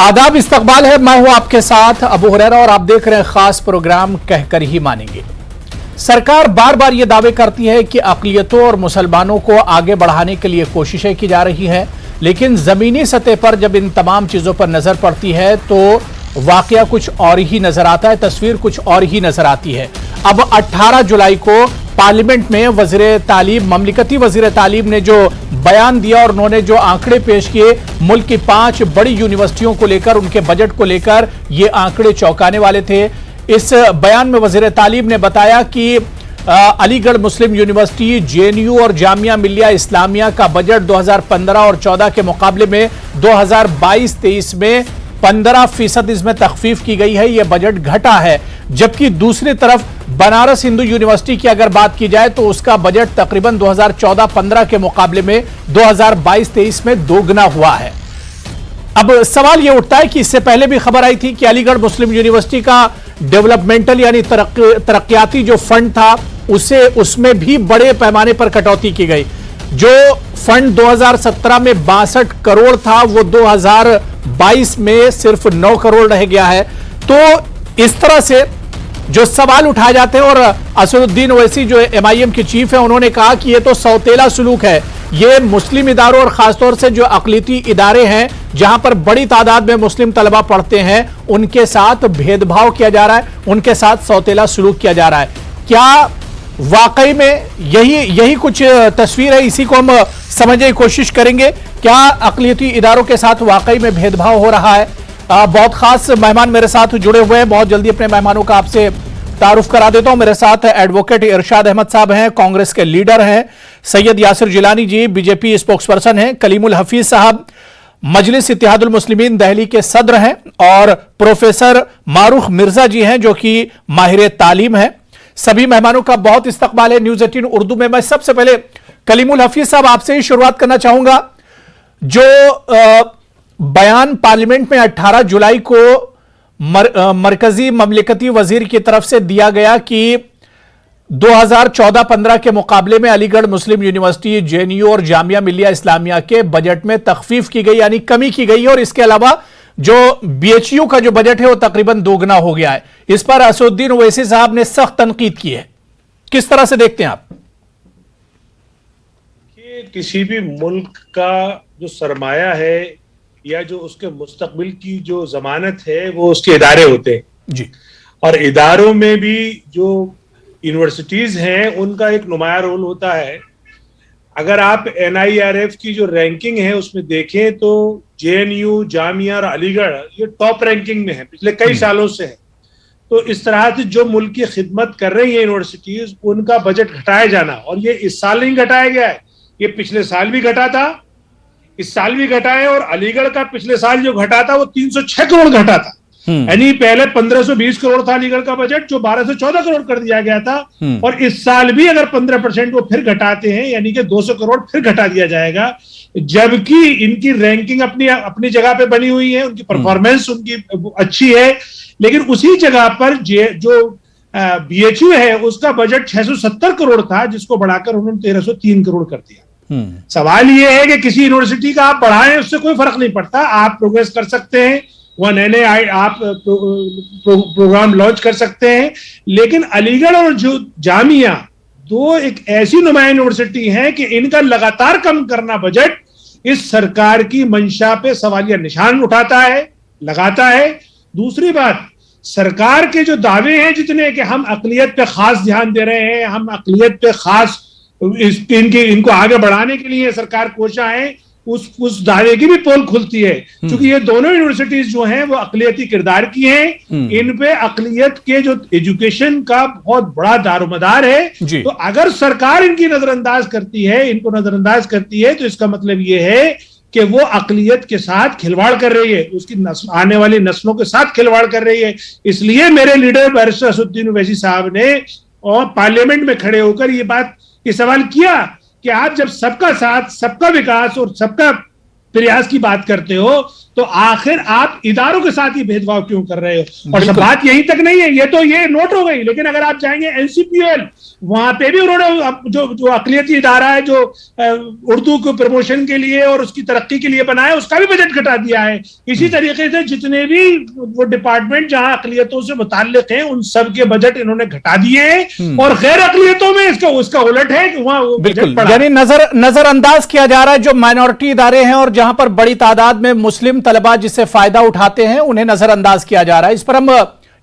आदाब, इस्तकबाल है। मैं हूं आपके साथ अबू हुरैरा और आप देख रहे हैं खास प्रोग्राम कहकर ही मानेंगे। सरकार बार बार ये दावे करती है कि अक़लियतों और मुसलमानों को आगे बढ़ाने के लिए कोशिशें की जा रही हैं, लेकिन जमीनी सतह पर जब इन तमाम चीजों पर नजर पड़ती है तो वाकया कुछ और ही नजर आता है, तस्वीर कुछ और ही नजर आती है। अब 18 जुलाई को पार्लियामेंट में वज़ीर तालीम, ममलिकती वज़ीर तालीम ने जो बयान दिया और उन्होंने जो आंकड़े पेश किए मुल्क की 5 बड़ी यूनिवर्सिटियों को लेकर, उनके बजट को लेकर, ये आंकड़े चौंकाने वाले थे। इस बयान में वज़ीर तालीम ने बताया कि अलीगढ़ मुस्लिम यूनिवर्सिटी, जेएनयू और जामिया मिल्लिया इस्लामिया का बजट 2015 और 14 के मुकाबले में 2022-23 में 15% इसमें तखफीफ की गई है, यह बजट घटा है। जबकि दूसरी तरफ बनारस हिंदू यूनिवर्सिटी की अगर बात की जाए तो उसका बजट तकरीबन 2014-15 के मुकाबले में 2022-23 में दोगुना हुआ है। अब सवाल यह उठता है कि इससे पहले भी खबर आई थी कि अलीगढ़ मुस्लिम यूनिवर्सिटी का डेवलपमेंटल यानी तरक्याती जो फंड था उसमें भी बड़े पैमाने पर कटौती की गई। जो फंड 2017 में 62 करोड़ था वो 2022 में सिर्फ 9 करोड़ रह गया है। तो इस तरह से जो सवाल उठाए जाते हैं, और असदुद्दीन ओवैसी जो एमआईएम के चीफ है उन्होंने कहा कि यह तो सौतेला सुलूक है, ये मुस्लिम इदारों और खासतौर से जो अक़लियती इदारे हैं जहां पर बड़ी तादाद में मुस्लिम तलबा पढ़ते हैं उनके साथ भेदभाव किया जा रहा है, उनके साथ सौतेला सुलूक किया जा रहा है। क्या वाकई में यही कुछ तस्वीर है? इसी को हम समझने की कोशिश करेंगे। क्या अक़लियती इदारों के साथ वाकई में भेदभाव हो रहा है? बहुत खास मेहमान मेरे साथ जुड़े हुए हैं, बहुत जल्दी अपने मेहमानों का आपसे तारुफ करा देता हूं। मेरे साथ एडवोकेट इरशाद अहमद साहब हैं, कांग्रेस के लीडर हैं। सैयद यासिर जिलानी जी बीजेपी स्पोक्सपर्सन हैं। कलीमुल हफीज साहब मजलिस इत्तेहादुल मुस्लिमीन दिल्ली के सदर हैं। और प्रोफेसर मारूख मिर्जा जी हैं जो कि माहिर तालीम है। सभी मेहमानों का बहुत इस्तकबाल है न्यूज़ 18 उर्दू में। मैं सबसे पहले कलीमुल हफीज साहब आपसे ही शुरुआत करना चाहूंगा। जो बयान पार्लियामेंट में 18 जुलाई को मरकजी ममलिकती वजीर की तरफ से दिया गया कि 2014-15 के मुकाबले में अलीगढ़ मुस्लिम यूनिवर्सिटी, जेएनयू और जामिया मिल्लिया इस्लामिया के बजट में तखफीफ की गई यानी कमी की गई है, और इसके अलावा जो बीएचयू का जो बजट है वो तकरीबन दोगुना हो गया है। इस पर असदुद्दीन ओवैसी साहब ने सख्त तनकीद की है। किस तरह से देखते हैं आप? कि किसी भी मुल्क का जो सरमाया है या जो उसके मुस्तकबिल की जो जमानत है वो उसके इदारे होते हैं जी। और इदारों में भी जो यूनिवर्सिटीज हैं उनका एक नुमाया रोल होता है। अगर आप NIRF की जो रैंकिंग है उसमें देखें तो जेएनयू, जामिया और अलीगढ़ ये टॉप रैंकिंग में है, पिछले कई सालों से है। तो इस तरह से जो मुल्क की खिदमत कर रही है यूनिवर्सिटीज, उनका बजट घटाया जाना, और ये इस साल नहीं घटाया गया है, ये पिछले साल भी घटा था, इस साल भी घटा है। और अलीगढ़ का पिछले साल जो घटा था वो 306 करोड़ घटा था। यानी पहले 1520 करोड़ था अलीगढ़ का बजट, जो 1214 करोड़ कर दिया गया था। और इस साल भी अगर 15% वो फिर घटाते हैं यानी कि 200 करोड़ फिर घटा दिया जाएगा। जबकि इनकी रैंकिंग अपनी जगह पे बनी हुई है, उनकी परफॉर्मेंस उनकी अच्छी है, लेकिन उसी जगह पर जो बीएचयू है उसका बजट 670 करोड़ था, जिसको बढ़ाकर उन्होंने 1303 करोड़ कर दिया। सवाल यह है कि किसी यूनिवर्सिटी का आप बढ़ाएं उससे कोई फर्क नहीं पड़ता, आप प्रोग्रेस कर सकते हैं, वह नए आप प्रोग्राम लॉन्च कर सकते हैं। लेकिन अलीगढ़ और जो जामिया दो एक ऐसी नुमाया यूनिवर्सिटी हैं कि इनका लगातार कम करना बजट इस सरकार की मंशा पे सवालिया निशान उठाता है, लगाता है। दूसरी बात, सरकार के जो दावे हैं जितने कि हम अक़लियत पे खास ध्यान दे रहे हैं, हम अक़लियत पे खास इनको आगे बढ़ाने के लिए सरकार कोशा है, उस दावे की भी पोल खुलती है। क्योंकि ये दोनों यूनिवर्सिटीज जो हैं वो अक़लियती किरदार की हैं, इन पे अक़लियत के जो एजुकेशन का बहुत बड़ा दारोमदार है। तो अगर सरकार इनको नजरअंदाज करती है तो इसका मतलब ये है कि वो अक़लियत के साथ खिलवाड़ कर रही है, उसकी आने वाली नस्लों के साथ खिलवाड़ कर रही है। इसलिए मेरे लीडर बैरिस्टर असदुद्दीन ओवैसी साहब ने और पार्लियामेंट में खड़े होकर ये सवाल किया कि आप जब सबका साथ, सबका विकास और सबका प्रयास की बात करते हो, तो आखिर आप इदारों के साथ ही भेदभाव क्यों कर रहे हो? और सब बात यहीं तक नहीं है, ये नोट हो गई, लेकिन अगर आप जाएंगे एनसीपीएल, वहां पे भी उन्होंने जो अकलियती इदारा है जो उर्दू को प्रमोशन के लिए और उसकी तरक्की के लिए बनाया, उसका भी बजट घटा दिया है। इसी तरीके से जितने भी वो डिपार्टमेंट जहां अकलियतों से मुताल्लिक हैं, उन सब के बजट इन्होंने घटा दिए हैं, और गैर अकलियतों में उसका उलट है कि वहां बिल्कुल, यानी नजरअंदाज किया जा रहा है जो माइनॉरिटी इदारे हैं और जहां पर बड़ी तादाद में मुस्लिम तलबा जिससे फायदा उठाते हैं, उन्हें नजरअंदाज किया जा रहा है। इस पर हम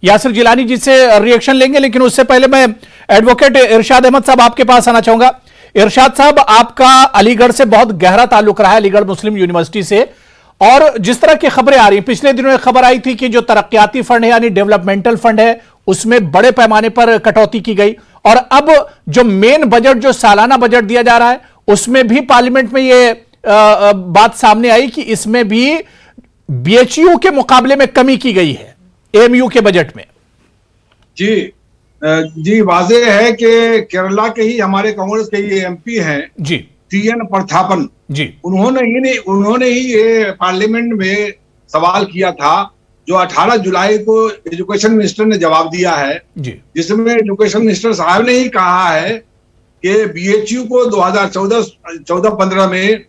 यासिर जिलानी जी से रिएक्शन लेंगे, लेकिन उससे पहले मैं एडवोकेट इरशाद अहमद साहब आपके पास आना चाहूंगा। इरशाद साहब, आपका अलीगढ़ से बहुत गहरा ताल्लुक रहा है, अलीगढ़ मुस्लिम यूनिवर्सिटी से, और जिस तरह की खबरें आ रही हैं, पिछले दिनों एक खबर आई थी कि जो तरक्याती फंड है यानी डेवलपमेंटल फंड है, उसमें बड़े पैमाने पर कटौती की गई, और अब जो मेन बजट, जो सालाना बजट दिया जा रहा है, उसमें भी पार्लियामेंट में ये बात सामने आई कि इसमें भी बीएचयू के मुकाबले में कमी की गई है एएमयू के बजट में। जी, वाज़ेह है कि केरला के ही हमारे कांग्रेस के ही एमपी हैं जी, टी.एन. प्रतापन जी, उन्होंने ही ये पार्लियामेंट में सवाल किया था, जो 18 जुलाई को एजुकेशन मिनिस्टर ने जवाब दिया है जी, जिसमें एजुकेशन मिनिस्टर साहब ने ही कहा है कि बीएचयू को 2014-15 में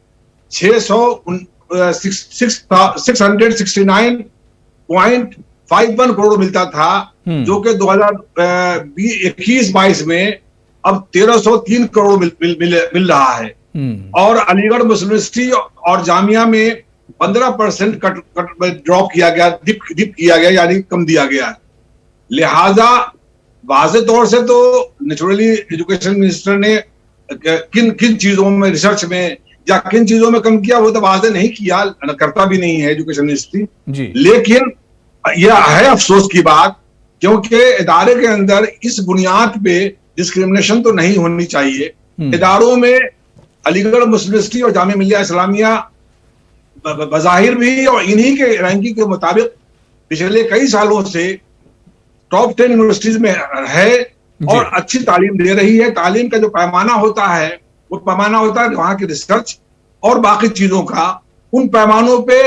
669.51 करोड़ मिलता था, जो कि 2021-22 में अब 1303 करोड़ मिल रहा है। और अलीगढ़ मुस्लिम यूनिवर्सिटी और जामिया में 15% ड्रॉप किया गया, डिप किया गया, यानी कम दिया गया। लिहाजा वाज़े तौर से तो नेचुरली एजुकेशन मिनिस्टर ने किन चीजों में, रिसर्च में या किन चीजों में कम किया, वो तो वाज़े नहीं किया, करता भी नहीं है एजुकेशन मिनिस्ट्री। लेकिन यह है अफसोस की बात, क्योंकि इदारे के अंदर इस बुनियाद पे डिस्क्रिमिनेशन तो नहीं होनी चाहिए। इदारों में अलीगढ़ मुस्लिम यूनिवर्सिटी और जामिया मिल्लिया इस्लामिया बज़ाहिर भी और इन्हीं के रैंकिंग के मुताबिक पिछले कई सालों से टॉप 10 यूनिवर्सिटीज में है और अच्छी तालीम दे रही है। तालीम का जो पैमाना होता है, वो पैमाना होता है वहां की रिसर्च और बाकी चीजों का। उन पैमानों पे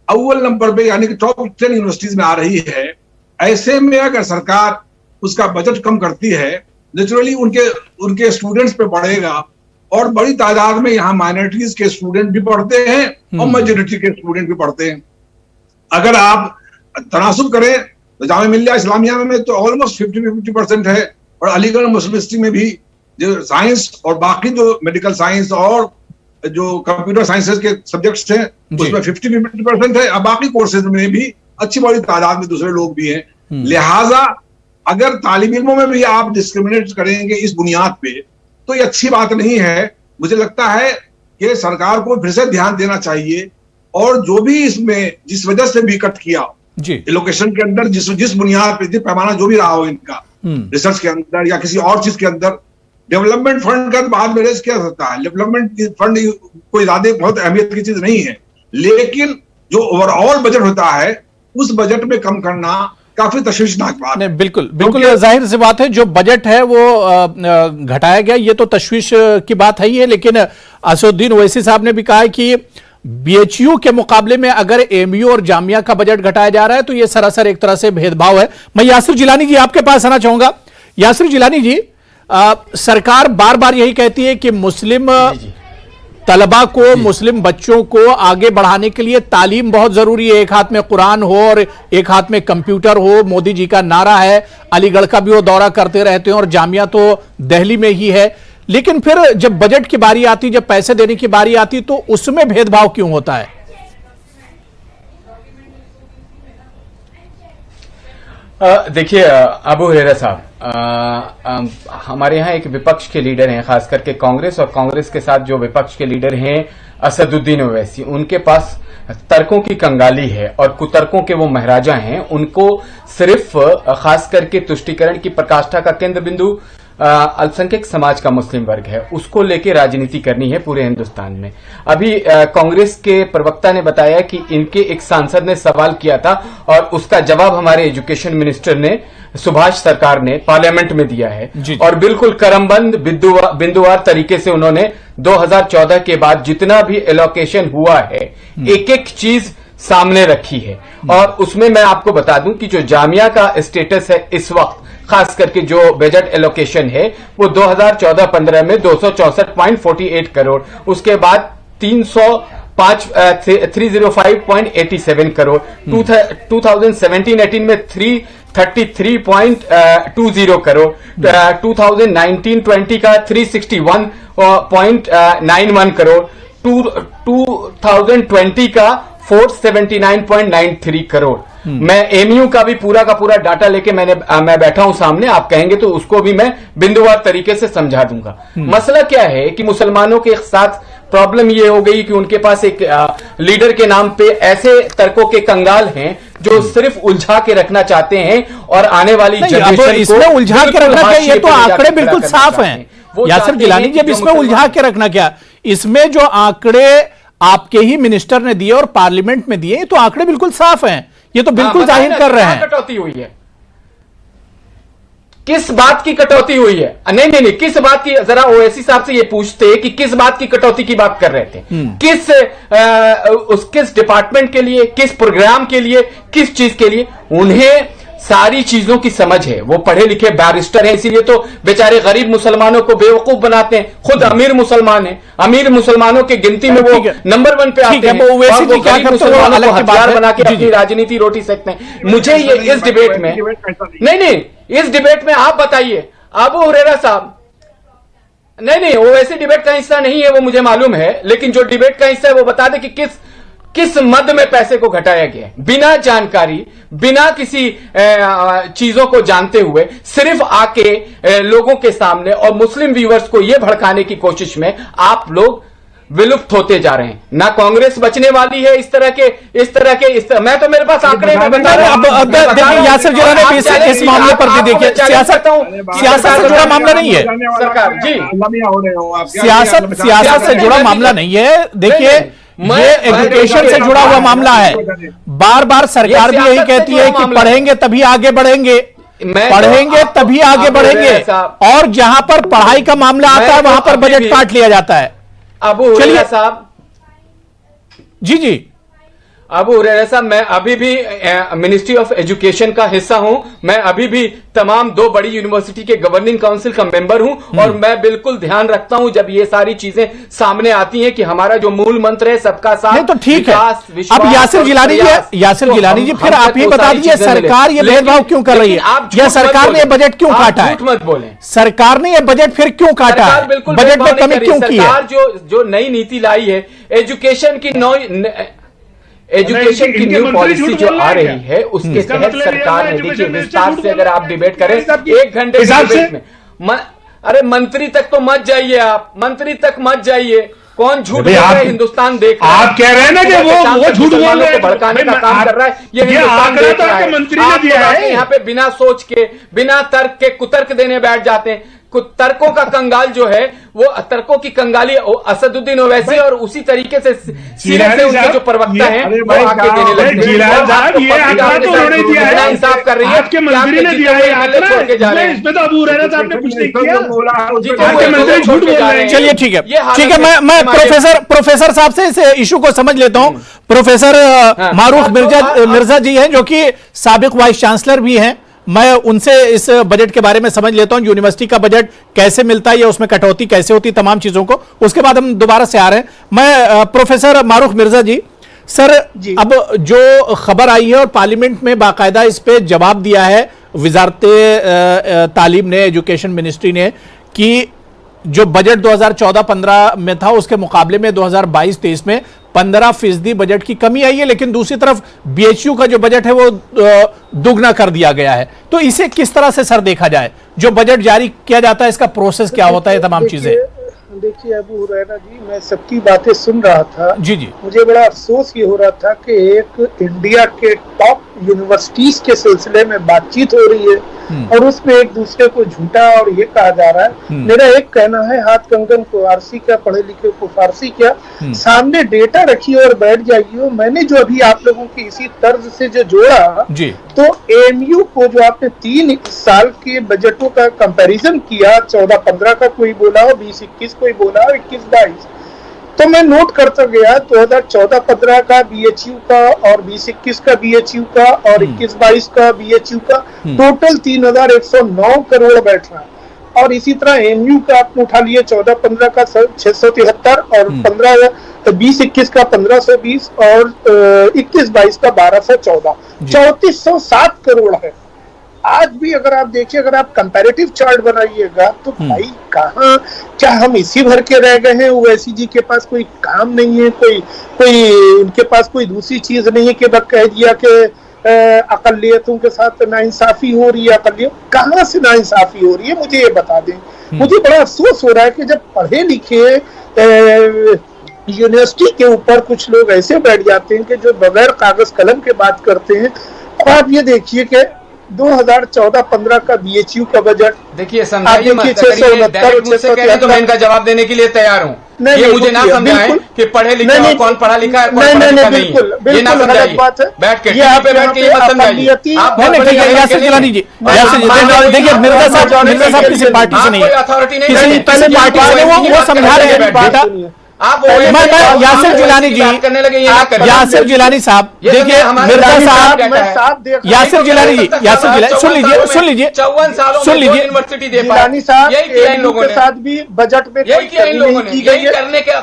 अव्वल नंबर पे, यानी कि टॉप 10 यूनिवर्सिटीज में आ रही है। ऐसे में अगर सरकार उसका बजट कम करती है, नेचुरली उनके स्टूडेंट्स पे बढ़ेगा, और बड़ी तादाद में यहाँ माइनॉरिटीज के स्टूडेंट भी पढ़ते हैं और मेजॉरिटी के स्टूडेंट भी पढ़ते हैं। अगर आप तनासुब करें तो जामिया मिल्लिया इस्लामिया में तो ऑलमोस्ट 50% है, और अलीगढ़ मुस्लिम यूनिवर्सिटी में भी जो साइंस और बाकी जो मेडिकल साइंस और जो कंप्यूटर साइंसेज के सब्जेक्ट्स हैं, उसमें 50% है। अब बाकी कोर्सेज में भी अच्छी बड़ी तादाद में दूसरे लोग भी हैं। लिहाजा अगर तालीम इल्मों में भी आप डिस्क्रिमिनेट करेंगे इस बुनियाद पे, तो ये अच्छी बात नहीं है। मुझे लगता है कि सरकार को फिर से ध्यान देना चाहिए, और जो भी इसमें जिस वजह से भी कट किया एलोकेशन के अंदर, जिस बुनियाद पे, जिस पैमाना जो भी रहा हो इनका रिसर्च के अंदर या किसी और चीज के अंदर, डेवलपमेंट फंड का बाद में रेज किया सकता है। डेवलपमेंट फंड कोई ज्यादा बहुत अहमियत की चीज नहीं है, लेकिन जो ओवरऑल बजट होता है उस बजट में कम करना काफी तशवीशनाक बात है। बिल्कुल जाहिर सी बात है, जो बजट है वो घटाया गया, ये तो तशवीश की बात है ही है। लेकिन असदुद्दीन ओवैसी साहब ने भी कहा है कि बीएचयू के मुकाबले में अगर एएमयू और जामिया का बजट घटाया जा रहा है तो ये सरासर एक तरह से भेदभाव है। मैं यासिर जिलानी जी आपके पास आना चाहूंगा। यासिर जिलानी जी, सरकार बार बार यही कहती है कि मुस्लिम तलबा को, मुस्लिम बच्चों को आगे बढ़ाने के लिए तालीम बहुत जरूरी है। एक हाथ में कुरान हो और एक हाथ में कंप्यूटर हो, मोदी जी का नारा है। अलीगढ़ का भी वो दौरा करते रहते हैं, और जामिया तो दिल्ली में ही है। लेकिन फिर जब बजट की बारी आती, जब पैसे देने की बारी आती, तो उसमें भेदभाव क्यों होता है? देखिए अबू हुरैरा साहब, हमारे यहाँ एक विपक्ष के लीडर हैं, खास करके कांग्रेस, और कांग्रेस के साथ जो विपक्ष के लीडर हैं असदुद्दीन ओवैसी, उनके पास तर्कों की कंगाली है और कुतर्कों के वो महाराजा हैं। उनको सिर्फ खास करके तुष्टीकरण की प्रकाष्ठा का केंद्र बिंदु अल्पसंख्यक समाज का मुस्लिम वर्ग है, उसको लेके राजनीति करनी है पूरे हिंदुस्तान में। अभी कांग्रेस के प्रवक्ता ने बताया कि इनके एक सांसद ने सवाल किया था और उसका जवाब हमारे एजुकेशन मिनिस्टर ने, सुभाष सरकार ने पार्लियामेंट में दिया है और बिल्कुल क्रमबद्ध बिंदुवार तरीके से उन्होंने 2014 के बाद जितना भी एलोकेशन हुआ है एक एक चीज सामने रखी है। और उसमें मैं आपको बता दूं कि जो जामिया का स्टेटस है इस वक्त, खास करके जो बजट एलोकेशन है वो 2014-15 में 264.48 करोड़, उसके बाद 305.87 करोड़, 2017-18 में 333.20 करोड़, 2019-20 का 361.91 करोड़, 2020 का 479.93 करोड़। मैं एमयू का भी पूरा का पूरा डाटा लेके मैं बैठा हूं सामने, आप कहेंगे तो उसको भी मैं बिंदुवार तरीके से समझा दूंगा। मसला क्या है कि मुसलमानों के साथ प्रॉब्लम ये हो गई कि उनके पास एक लीडर के नाम पे ऐसे तर्कों के कंगाल हैं जो सिर्फ उलझा के रखना चाहते हैं और आने वाली जनरेशन इसमें उलझा के रखना क्या, ये तो आंकड़े बिल्कुल साफ हैं यासिर गिलानी जी। अब इसमें उलझा के रखना क्या, इसमें जो आंकड़े आपके ही मिनिस्टर ने दिए और पार्लियामेंट में दिए तो आंकड़े बिल्कुल साफ हैं, ये तो बिल्कुल जाहिर कर रहे हैं। कटौती हुई है, किस बात की कटौती हुई है? नहीं, किस बात की, जरा ओवैसी साहब से ये पूछते कि किस बात की कटौती की बात कर रहे थे, किस डिपार्टमेंट के लिए, किस प्रोग्राम के लिए, किस चीज के लिए? उन्हें सारी चीजों की समझ है, वो पढ़े लिखे बैरिस्टर हैं, इसीलिए तो बेचारे गरीब मुसलमानों को बेवकूफ बनाते हैं। खुद अमीर मुसलमान है, अमीर मुसलमानों की गिनती में वो नंबर 1 पे आते हैं और वो गरीब मुसलमानों को हथियार बना के अपनी राजनीति रोटी सकते हैं। मुझे ये इस डिबेट में नहीं, इस डिबेट में आप बताइए अबू हुरैरा साहब, नहीं, वो वैसे डिबेट का हिस्सा नहीं है, वो मुझे मालूम है, लेकिन जो डिबेट का हिस्सा है वो बता दे कि किस मद में पैसे को घटाया गया है, बिना जानकारी, बिना किसी चीजों को जानते हुए, सिर्फ आके लोगों के सामने और मुस्लिम व्यूअर्स को यह भड़काने की कोशिश में आप लोग विलुप्त होते जा रहे हैं। ना कांग्रेस बचने वाली है इस तरह के मैं तो मेरे पास आंकड़े में बता रहा हूं। यासिर जिलानी भी इस मामले पर भी देखिए, सियासत से जुड़ा मामला नहीं है सरकार जी, सियासत से जुड़ा मामला नहीं है। देखिए ये एजुकेशन से जुड़ा हुआ मामला है। बार बार सरकार भी यही कहती है कि पढ़ेंगे तभी आगे बढ़ेंगे, पढ़ेंगे तभी आगे बढ़ेंगे, और जहां पर पढ़ाई का मामला आता है वहां पर बजट काट लिया जाता है। अबू हुरैरा साहब, जी अबू हुरैरा साहब, मैं अभी भी मिनिस्ट्री ऑफ एजुकेशन का हिस्सा हूं, मैं अभी भी तमाम 2 बड़ी यूनिवर्सिटी के गवर्निंग काउंसिल का मेंबर हूं और मैं बिल्कुल ध्यान रखता हूं जब ये सारी चीजें सामने आती हैं कि हमारा जो मूल मंत्र है सबका साथ। नहीं तो ठीक है, अब यासिर गिलानी जी फिर आप ही बता दीजिए सरकार ये भेदभाव क्यों कर रही है, या सरकार ने ये बजट क्यों काटा है? मत बोले, सरकार ने ये बजट फिर क्यों काटा है, बजट में कमी क्यों की है? सरकार जो नई नीति लाई है एजुकेशन की न्यू पॉलिसी जो आ रही है उसके तहत सरकार ने, देखिए विस्तार से अगर आप डिबेट करें 1 घंटे के डिबेट में, अरे मंत्री तक तो मत जाइए, आप मंत्री तक मत जाइए, कौन झूठ बोल रहा है हिंदुस्तान देख रहा है। आप कह रहे हैं ना कि वो झूठ बोल रहे हैं, भड़काने का काम कर रहा है, ये हिंदुस्तान देख रहा है। मंत्री ने दिया है, यहाँ पे बिना सोच के, बिना तर्क के कुतर्क देने बैठ जाते हैं। तर्कों का कंगाल जो है वो तर्कों की कंगाली असदुद्दीन ओवैसी और उसी तरीके से सीधे से उनके जो प्रवक्ता हैं वो आके देने लगते हैं। ये आंकड़ा तो उन्होंने दिया है, इंसाफ कर रही है, आपके मंत्री ने दिया है आंकड़ा, छोड़ के जा रहे हैं। इसमें तो अबू हुरैरा साहब ने कुछ नहीं किया, मंत्री झूठ बोल रहे हैं। चलिए ठीक है, मैं प्रोफेसर साहब से इस इशू को समझ लेता हूं। प्रोफेसर मारूफ मिर्जा जी हैं जो कि साबिक वाइस चांसलर भी हैं, मैं उनसे इस बजट के बारे में समझ लेता हूं, यूनिवर्सिटी का बजट कैसे मिलता है या उसमें कटौती कैसे होती, तमाम चीजों को, उसके बाद हम दोबारा से आ रहे हैं। मैं प्रोफेसर मारूफ मिर्जा जी, सर अब जो खबर आई है और पार्लियामेंट में बाकायदा इस पे जवाब दिया है वजारत तालीम ने, एजुकेशन मिनिस्ट्री ने, कि जो बजट 2014-15 में था उसके मुकाबले में 2022-23 में 15% बजट की कमी आई है, लेकिन दूसरी तरफ बीएचयू का जो बजट है वो दुगना कर दिया गया है। तो इसे किस तरह से सर देखा जाए, जो बजट जारी किया जाता है इसका प्रोसेस क्या होता है, तमाम चीजें? देखिए अबू हुरैरा जी, मैं सबकी बातें सुन रहा था। जी। मुझे बड़ा अफसोस ये हो रहा था कि एक इंडिया के टॉप यूनिवर्सिटीज के सिलसिले में बातचीत हो रही है और उसमें एक दूसरे को झूठा और ये कहा जा रहा है। मेरा एक कहना है, हाथ कंगन को आरसी क्या, पढ़े लिखे को फारसी क्या, सामने डेटा रखिए और बैठ जाइए। मैंने जो अभी आप लोगों की इसी तर्ज से जो जोड़ा जी, तो एएमयू को जो आपने 3 साल के बजटों का कंपैरिजन किया, 14-15 का कोई बोला हो, 20-21 कोई बोला हो, 21-22, तो मैं नोट करता गया 2014-15 का बीएचयू का और 20-21 का बीएचयू का और 21-22 का बीएचयू का टोटल 3109 करोड़ बैठ रहा है। और इसी तरह एएमयू का आपने उठा लिए 14-15 का 673 और 20-21 का 1520 और 21-22 का 1214, 3407 करोड़ है। आज भी अगर आप देखिए, अगर आप कंपैरेटिव चार्ट बनाइएगा तो भाई कहाँ, क्या हम इसी भर के रह गए हैं? ओवैसी जी के पास कोई काम नहीं है, कोई इनके पास कोई दूसरी चीज नहीं है कि बस कह दिया कि अकलियतों के साथ नाइंसाफी हो रही है। अकलियत कहाँ से नाइंसाफी हो रही है, मुझे ये बता दें। मुझे बड़ा अफसोस हो रहा है कि जब पढ़े लिखे यूनिवर्सिटी के ऊपर कुछ लोग ऐसे बैठ जाते हैं कि जो बगैर कागज कलम के बात करते हैं। और आप ये देखिए कि 2014-15 का बीएचयू का बजट देखिए, समझाइए मत, मुझसे कह रहे तो मैं इनका जवाब देने के लिए तैयार हूँ। ये मुझे ना समझाएं कि पढ़े लिखे और कौन पढ़ा लिखा है, कौन पढ़ा लिखा नहीं, ये ना समझाइए। बैठ के टीवी पे बैठ के ये मत समझाइए। यासिर जिलानी जी, देखिए मिर्जा साहब किसी पार्टी से नहीं है, अथॉरिटी नहीं, किसी पार्टी से वो समझा रहे हैं बेटा। आप यासिर जिलानी जी करने लगे, ये ना करें। यासिर जिलानी साहब, देखिए मिर्जा साहब, यासिर जिलानी जी, यासिर जिलानी सुन लीजिए 54 सालों में यूनिवर्सिटी दे जिलानी साहब, यही किया इन लोगों ने, साथ भी बजट में यही किया इन लोगों ने। यही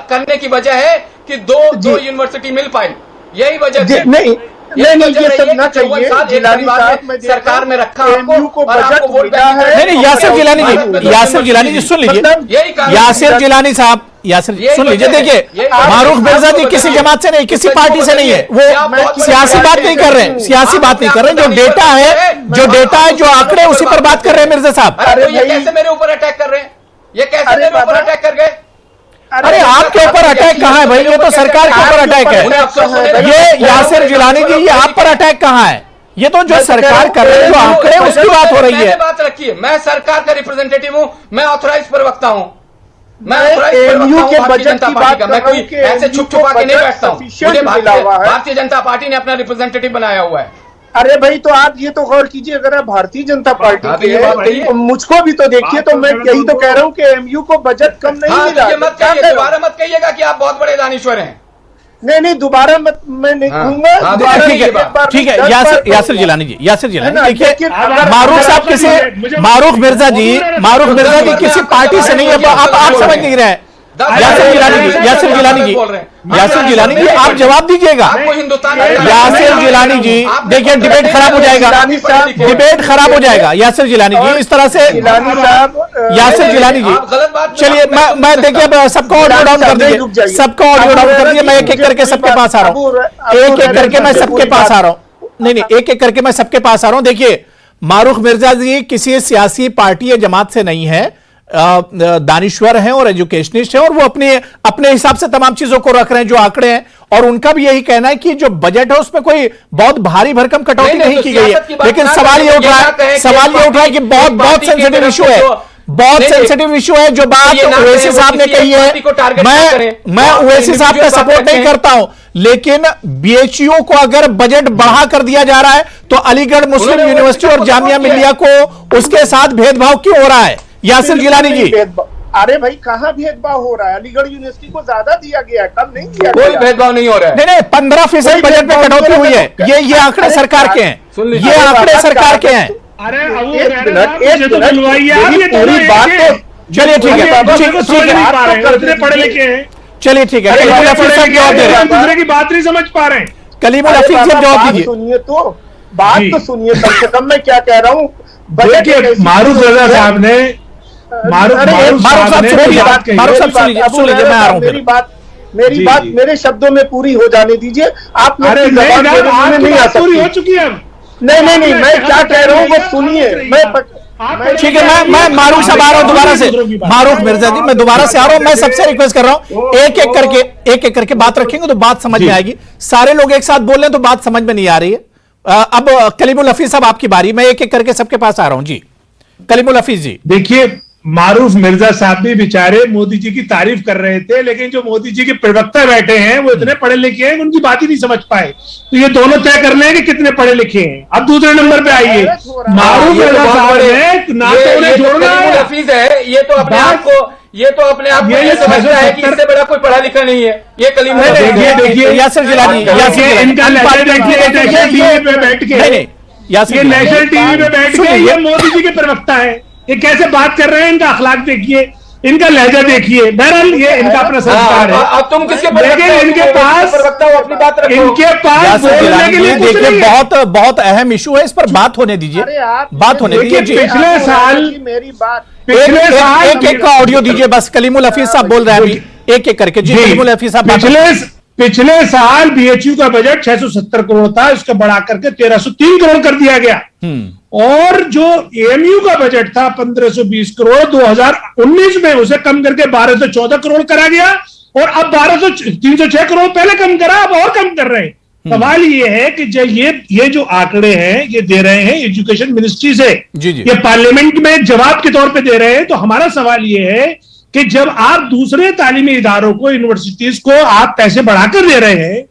करने की वजह है कि दो यूनिवर्सिटी मिल पाई, यही वजह नहीं, ये सब ना चाहिए। जिलानी साहब, सरकार में रखा आपको बजट मिला है। नहीं, यासिर जिलानी जी सुन लीजिए, यासिर जिलानी साहब, सुन लीजिए। देखिए मारूफ मिर्जा जी किसी जमात से नहीं, किसी पार्टी से नहीं है, वो सियासी बात नहीं कर रहे हैं, सियासी बात नहीं कर रहे हैं। जो डेटा है, जो आंकड़े, उसी पर बात कर रहे हैं मिर्जा साहब। अरे ये कैसे मेरे ऊपर अटैक कर रहे हैं? ये कैसे मेरे ऊपर अटैक कर गए? अरे आपके ऊपर अटैक कहाँ है भाई? ये तो सरकार के ऊपर अटैक है। ये यासिर जिलानी जी, ये आप पर अटैक कहाँ है? ये तो जो सरकार कर रही है, जो आंकड़े, उसकी बात हो रही है। बात रखिए, मैं सरकार का रिप्रेजेंटेटिव हूँ, मैं ऑथराइज प्रवक्ता हूँ, मैं एएमयू के बजट की बात मैं कोई ऐसे छुप छुपा के नहीं बैठता हूँ। मुझे भारतीय जनता पार्टी ने अपना रिप्रेजेंटेटिव बनाया हुआ है। अरे भाई, तो आप ये तो गौर कीजिए, अगर आप भारतीय जनता पार्टी के हैं तो मुझको भी तो देखिए। तो मैं यही तो कह रहा हूँ कि एएमयू को बजट कम नहीं मिला। दोबारा मत कहिएगा कि आप बहुत बड़े दानिश्वर हैं। नहीं, दोबारा मत, मैं नहीं कहूंगा। ठीक है यासिर जिलानी जी, देखिए मारूफ साहब किसी, मारूफ मिर्जा जी किसी पार्टी से नहीं है, आप समझ नहीं रहे। यासिर जिलानी जी आप जवाब दीजिएगा। यासिर जिलानी जी, देखिए डिबेट खराब हो जाएगा, यासिर जिलानी जी इस तरह से। यासिर जिलानी जी चलिए, मैं देखिए अब सबका ऑडियो डाउन कर दीजिए, मैं एक एक करके सबके पास आ रहा हूँ, एक एक करके मैं सबके पास आ रहा हूँ। नहीं, एक एक करके मैं सबके पास आ रहा हूँ। देखिए मारूफ मिर्जा जी किसी सियासी पार्टी या जमात से नहीं है, दानिश्वर हैं और एजुकेशनिस्ट हैं, और वो अपने हिसाब से तमाम चीजों को रख रहे हैं, जो आंकड़े हैं। और उनका भी यही कहना है कि जो बजट है उसमें कोई बहुत भारी भरकम कटौती नहीं की गई है। लेकिन सवाल ये उठ रहा है कि बहुत सेंसिटिव इशू है, बहुत सेंसिटिव इशू है। जो बात ओवैसी साहब ने कही है, मैं ओवैसी साहब का सपोर्ट नहीं करता हूं, लेकिन बीएचयू को अगर बजट बढ़ा कर दिया जा रहा है तो अलीगढ़ मुस्लिम यूनिवर्सिटी और जामिया मिल्लिया को उसके साथ भेदभाव क्यों हो रहा है? यासिर जिलानी जी, अरे भाई कहाँ भेदभाव हो रहा है? अलीगढ़ यूनिवर्सिटी को ज्यादा दिया गया है, कम नहीं दिया। कोई भेदभाव नहीं हो रहा है। नहीं 15% बजट में कटौती हुई है। ये आंकड़े सरकार के हैं, ये आंकड़े सरकार के हैं। अरे पूरी बात तो चलिए ठीक है, पढ़े लिखे हैं, चलिए ठीक है। कलीमुल हफीज साहब जवाब दे रहे हैं, दूसरे की बात नहीं समझ पा रहे हैं। कलीमुल हफीज साहब जवाब दीजिए। सुनिए तो बात तो सुनिए, कम से कम मैं क्या कह रहा हूँ। देखिए मारूफ रजा साहब ने मेरी बात मेरे शब्दों में पूरी हो जाने दीजिए। आप नहीं आ सकती। हो चुकी है। नहीं, मैं क्या कह रहा हूँ वो सुनिए। ठीक है, मैं मारूफ साहब आ रहा हूं दोबारा से, मारूफ मिर्जा जी मैं दोबारा से आ रहा हूं। मैं सबसे रिक्वेस्ट कर रहा हूं एक एक करके बात रखेंगे तो बात समझ में आएगी। सारे लोग एक साथ बोल रहे हैं तो बात समझ में नहीं आ रही है। अब कलीमुल हफीज साहब आपकी बारी, मैं एक एक करके सबके पास आ रहा हूं जी। कलीमुल हफीज जी। देखिए, मारूफ मिर्जा साहब भी बेचारे मोदी जी की तारीफ कर रहे थे, लेकिन जो मोदी जी के प्रवक्ता बैठे हैं वो इतने पढ़े लिखे हैं उनकी बात ही नहीं समझ पाए। तो ये दोनों तय कर लें कि कितने पढ़े लिखे हैं। अब दूसरे नंबर पे आइए, मारूफ मिर्जा साहब ने ना तो उन्हें जोड़ना है, ये तो अपने आप को ये समझता है कि इससे बड़ा कोई पढ़ा लिखा नहीं है। ये कलीम देखिए यासिर जिलानी, इनका लहजा देखिए, नेशनल टीवी पे बैठ के, ये नेशनल टीवी पे बैठ के ये मोदी जी के प्रवक्ता है, ये कैसे बात कर रहे हैं, इनका अखलाक देखिए, इनका लहजा देखिए। बहरहाल ये इनका अपना संस्कार है। अब तुम किसके लेकिन इनके पास अपनी बात रखो। इनके पास बोलने के लिए कुछ देखिए नहीं है। बहुत अहम इशू है, इस पर बात होने दीजिए, बात होने दीजिए जी। पिछले साल मेरी बात एक का ऑडियो दीजिए बस। कलीमुल हफीज साहब बोल रहे हैं अभी, एक करके जी। कलीमुल हफीज साहब, पिछले साल बीएचयू का बजट 670 करोड़ था, उसको बढ़ा करके 1303 करोड़ कर दिया गया। और जो एएमयू का बजट था 1520 करोड़ 2019 में, उसे कम करके 1214 करोड़ करा गया। और अब 306 करोड़ पहले कम करा, अब और कम कर रहे हैं। सवाल ये है कि ये जो आंकड़े हैं ये दे रहे हैं एजुकेशन मिनिस्ट्री से, ये पार्लियामेंट में जवाब के तौर पे दे रहे हैं। तो हमारा सवाल ये है कि जब आप दूसरे तालीमी इदारों को, यूनिवर्सिटीज को आप पैसे बढ़ाकर दे रहे हैं,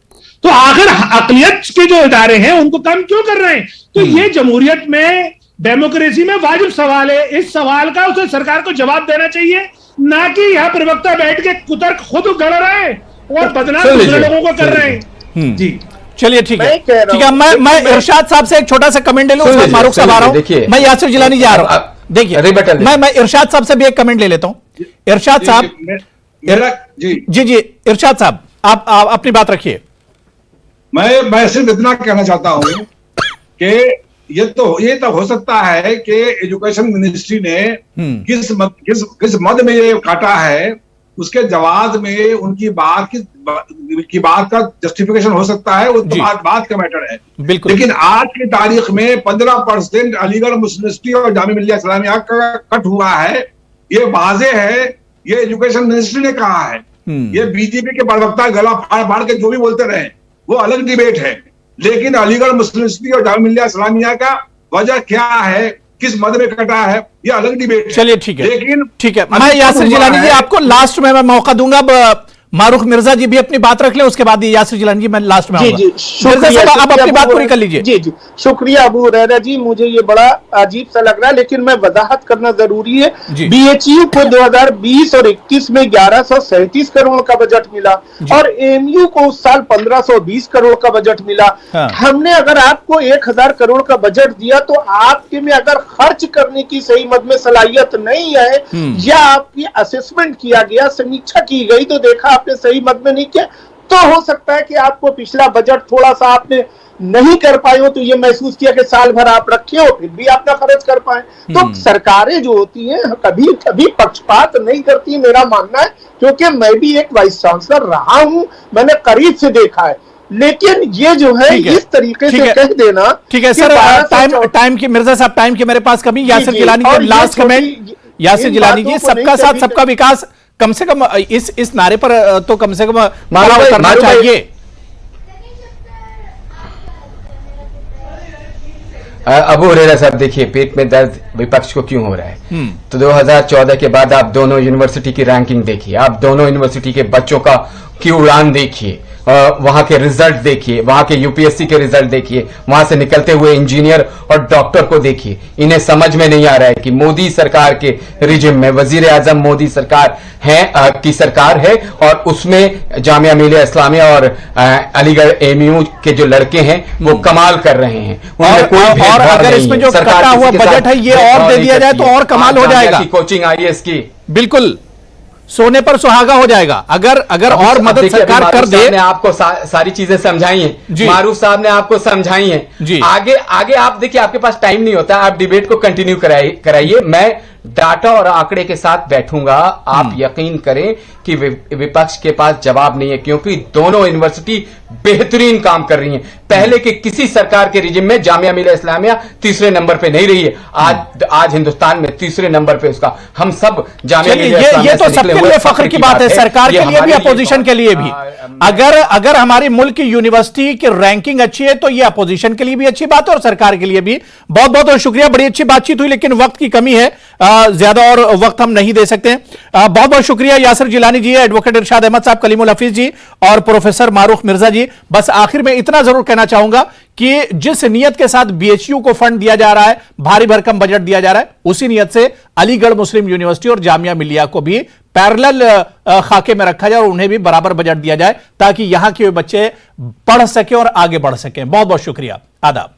तो आखिर अकलियत के जो इदारे हैं उनको कम क्यों कर रहे हैं? तो ये जमहूरियत में, डेमोक्रेसी में वाजिब सवाल है। इस सवाल का उसे सरकार को जवाब देना चाहिए, ना कि यहां प्रवक्ता बैठ के कुतर्क खुद गढ़ रहे हैं और बदनाम दूसरे लोगों को कर रहे हैं। जी चलिए ठीक है, ठीक है। मैं इरशाद साहब से एक छोटा सा कमेंट ले लूं, उसके बाद मारूफ साहब आ रहा हूं, मैं यासिर जिलानी जा रहा हूं। देखिए, मैं इरशाद साहब से भी एक कमेंट ले लेता हूं। इरशाद साहब, जी इरशाद साहब आप अपनी बात रखिए। मैं सिर्फ इतना कहना चाहता हूं कि ये तो हो सकता है कि एजुकेशन मिनिस्ट्री ने किस मद में ये काटा है, उसके जवाब में उनकी बात की बात का जस्टिफिकेशन हो सकता है, वो तो बात का मैटर है। बिल्कुल। लेकिन आज की तारीख में 15% अलीगढ़ मुस्लिम यूनिवर्सिटी और जामिया मिल्लिया इस्लामिया का कट हुआ है, ये वाज़े है। ये एजुकेशन मिनिस्ट्री ने कहा है, ये बीजेपी के प्रवक्ता गला फाड़ के जो भी बोलते रहे वो अलग डिबेट है। लेकिन अलीगढ़ मुस्लिम यूनिवर्सिटी और जामिया मिल्लिया इस्लामिया का वजह क्या है, किस मद में कटा है, ये अलग डिबेट है। चलिए ठीक है, लेकिन ठीक है। मैं यासिर जिलानी जी आपको लास्ट में मैं मौका दूंगा। अब मारूफ मिर्जा जी भी अपनी बात रख ले, उसके बाद यासिर जिलानी जी मैं लास्ट में आऊंगा। मिर्जा साहब आप अपनी बात पूरी कर लीजिए। जी शुक्रिया अबू हुरैरा जी, मुझे ये बड़ा अजीब सा लग रहा है, लेकिन मैं वजाहत करना जरूरी है। बीएचयू को 2020 और 21 में 1137 करोड़ का बजट मिला और एएमयू को उस साल 1520 करोड़ का बजट मिला। हमने अगर आपको 1000 करोड़ का बजट दिया तो आपके में अगर खर्च करने की सही मद में सलाहियत नहीं है, या आपकी असेसमेंट किया गया, समीक्षा की गई तो देखा आपने सही मद में नहीं किया, तो हो सकता है कि आपको पिछला बजट थोड़ा सा आपने नहीं कर पाए हो, तो ये महसूस किया कि साल भर आप रखे हो फिर भी आप ना खर्च कर पाए। तो सरकारें जो होती हैं कभी कभी पक्षपात नहीं करती, मेरा मानना है, क्योंकि मैं भी एक वाइस चांसलर रहा हूं, मैंने करीब से देखा है। लेकिन ये जो है इस तरीके से कह देना, ठीक है सर, टाइम की मिर्जा साहब, टाइम की मेरे पास कमी। यासिर जिलानी जी लास्ट कमेंट। यासिर जिलानी जी, सबका साथ सबका विकास, कम से कम इस नारे पर तो कम से कम माला करना चाहिए। अबू हुरैरा साहब देखिए, पेट में दर्द विपक्ष को क्यों हो रहा है? तो 2014 के बाद आप दोनों यूनिवर्सिटी की रैंकिंग देखिए, आप दोनों यूनिवर्सिटी के बच्चों की उड़ान देखिए, वहां के रिजल्ट देखिए, वहां के यूपीएससी के रिजल्ट देखिए, वहां से निकलते हुए इंजीनियर और डॉक्टर को देखिए। इन्हें समझ में नहीं आ रहा है कि मोदी सरकार के रिजिम में वजीर आजम मोदी सरकार की सरकार है, और उसमें जामिया मिल्लिया इस्लामिया और अलीगढ़ एएमयू के जो लड़के हैं वो कमाल कर रहे हैं। और अगर इसमें जो कटा हुआ बजट है ये और दे दिया जाए तो और कमाल हो जाएगा। कोचिंग आईएएस की, बिल्कुल सोने पर सुहागा हो जाएगा अगर और मदद सरकार कर दे। ने आपको सारी चीजें समझाई हैं, मारूफ साहब ने आपको समझाई हैं। आगे आप देखिए, आपके पास टाइम नहीं होता, आप डिबेट को कंटिन्यू कराइए। मैं डाटा और आंकड़े के साथ बैठूंगा, आप यकीन करें कि विपक्ष के पास जवाब नहीं है, क्योंकि दोनों यूनिवर्सिटी बेहतरीन काम कर रही हैं। पहले के किसी सरकार के रिजिम में जामिया मिलिया इस्लामिया तीसरे नंबर पे नहीं रही है, आज हिंदुस्तान में तीसरे नंबर पे उसका हम सब जामिया मिलिया इस्लामिया ये तो सबके लिए फख्र की बात है, सरकार के लिए भी, अपोजिशन के लिए भी। अगर हमारी मुल्क की यूनिवर्सिटी की रैंकिंग अच्छी है तो ये अपोजिशन के लिए भी अच्छी बात है और सरकार के लिए भी। बहुत बहुत शुक्रिया, बड़ी अच्छी बातचीत हुई, लेकिन वक्त की कमी है, ज्यादा और वक्त हम नहीं दे सकते। बहुत बहुत शुक्रिया यासिर जिलानी जी, एडवोकेट इरशाद अहमद साहब, कलीमुल हफीज जी और प्रोफेसर मारूख मिर्जा जी। बस आखिर में इतना जरूर कहना चाहूंगा कि जिस नियत के साथ बीएचयू को फंड दिया जा रहा है, भारी भरकम बजट दिया जा रहा है, उसी नियत से अलीगढ़ मुस्लिम यूनिवर्सिटी और जामिया मिलिया को भी पैरेलल खाके में रखा जाए और उन्हें भी बराबर बजट दिया जाए, ताकि यहां के बच्चे पढ़ सके और आगे बढ़ सकें। बहुत बहुत शुक्रिया, आदाब।